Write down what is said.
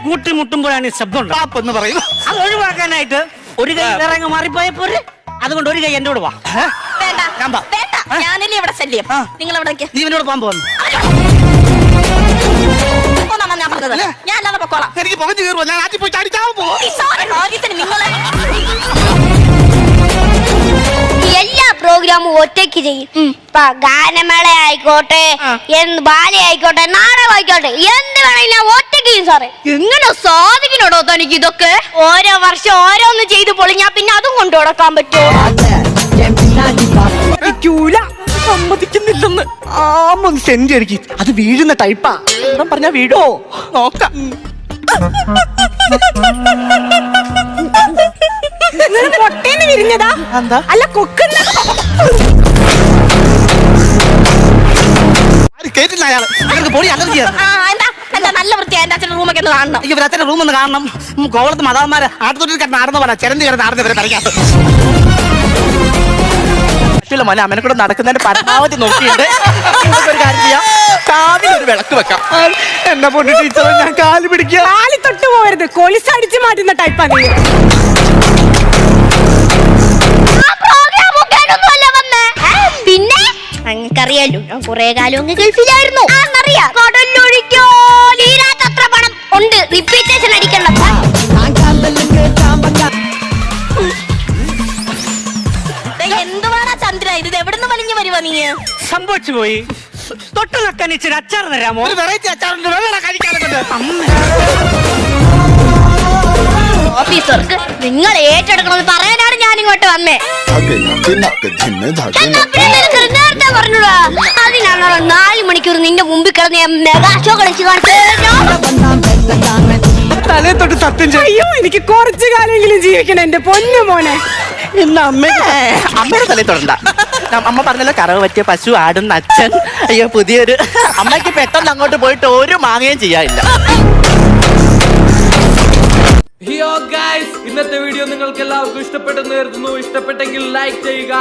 കൂട്ടിമുട്ടുമ്പോഴാണ് ഈ ശബ്ദം എന്ന് പറയും. അത് ഒഴിവാക്കാനായിട്ട് ഒരു കൈ ഇറങ്ങി മാറിപ്പോയ പോരെ. അതുകൊണ്ട് ഒരു കൈ എന്റെ കൂടെ വാ. വേണ്ട ഞാനല്ലേ ഇവിടെ ശല്യം. നിങ്ങൾ അവിടെ നീ ഇവനോട് പോകാൻ പോകുന്നു. ഞാൻ പറഞ്ഞത് ഞാൻ അല്ലാതെ പൊക്കോളാം. എനിക്ക് പുകഞ്ഞു കയറുമോ? ഞാൻ ആറ്റി പോയി ചാടിച്ചാവും പോകും. നിങ്ങളെ എല്ലാ പ്രോഗ്രാമും ഒറ്റയ്ക്ക് ചെയ്യും. ഇപ്പൊ ഗാനമേള ആയിക്കോട്ടെ, എന്ത് ബാല ആയിക്കോട്ടെ, നാടകം ആയിക്കോട്ടെ, എന്ത് വേണമെങ്കിലും ഞാൻ ഒറ്റയ്ക്ക് ചെയ്യും സാറേ. എങ്ങനെ സാധിക്കണോടോ തനിക്ക് ഇതൊക്കെ? ഓരോ വർഷം ഓരോന്ന് ചെയ്ത് പൊളിഞ്ഞാ പിന്നെ അതും കൊണ്ടു കൊടുക്കാൻ പറ്റുമോ? സമ്മതിക്കുന്നില്ലെന്ന്. ആമൊന്ന് സെന്റ് അടിക്കും. അത് വീഴുന്ന ടൈപ്പാ. പറഞ്ഞാ വീഴോ നോക്കാം. പൊട്ടേന്ന് വിരിഞ്ഞതാ എന്താ? അല്ല കൊക്കുന്ന കേട്ടില്ല അയാള്. അവർക്ക് പൊടി അലർജിയാണ്. എന്താ നല്ല വൃത്തിയാ. എന്റെ അച്ഛന്റെ റൂമൊക്കെ ഒന്ന് കാണണം. ഇവർ അച്ഛന്റെ റൂം ഒന്ന് കാണണം. കോവളത്ത് മതാന്മാര് ആട്ടുതൊട്ടിൽ കിടന്ന് ആടുന്ന പോലെ ചിരന്തി കിടന്ന് ആടുന്നവരെ പറയാം. മോനെ അമ്മനെ കൂടെ നടക്കുന്നതിന്റെ പരമാവധി നോക്കിയിട്ട് ഒരു കാര്യം ചെയ്യാം. കാവിലൊരു വിളക്ക് വെക്കാം. എന്നെ പൊണ്ണു ടീച്ചർ ഞാൻ കാല് പിടിക്കുക. കാലി തൊട്ട് പോകരുത്. കൊളിസ് അടിച്ചു മാറ്റുന്ന ടൈപ്പാണ്. പിന്നെ ഞങ്ങൾക്കറിയാലോ, ഞാൻ കുറെ കാലം അങ്ങ് ഗൾഫിലായിരുന്നു. അറിയാം, കടലൊഴിക്കോ തീരാത്തത്ര പണം ഉണ്ട്. റിപ്പീറ്റേഷൻ അടിക്കണം. എന്തുവാടാ ചന്ദ്ര ഇത്? എവിടുന്ന് വലിഞ്ഞു വരുവാ നീ? സംഭവിച്ചു പോയി. തൊട്ട് നക്കാൻ ഇച്ചിരി അച്ചാർ തരാമോ? ഒരു വെറൈറ്റി അച്ചാറുണ്ട്. വെള്ളം കഴിക്കാനൊക്കെ. ഓഫീസർക്ക് നിങ്ങൾ ഏറ്റെടുക്കണമെന്ന് പറയാനാണ് ഞാൻ ഇങ്ങോട്ട് വന്നേ. നേരത്തെ പറഞ്ഞൂടാ. അതിനാണോ 4 മണിക്കൂർ നിന്റെ മുമ്പിൽ കിടന്ന് മെഗാ ഷോ കളിച്ച് തലേ തൊട്ട് സത്യം ചെയ്യും. അയ്യോ, എനിക്ക് കുറച്ചു കാലെങ്കിലും ജീവിക്കണം എന്റെ പൊന്നു മോനെ. ഇന്ന് അമ്മയുടെ തലേ തൊടണ്ട. അമ്മ പറഞ്ഞല്ലോ കറവ് പറ്റിയ പശു ആടുന്ന അച്ഛൻ. അയ്യോ പുതിയൊരു അമ്മയ്ക്ക് പെട്ടെന്ന് അങ്ങോട്ട് പോയിട്ട് ഒരു മാങ്ങയും ചെയ്യാനില്ല. ഇന്നത്തെ വീഡിയോ നിങ്ങൾക്ക് എല്ലാവർക്കും ഇഷ്ടപ്പെട്ടെന്ന് കരുതുന്നു. ഇഷ്ടപ്പെട്ടെങ്കിൽ ലൈക്ക് ചെയ്യുക.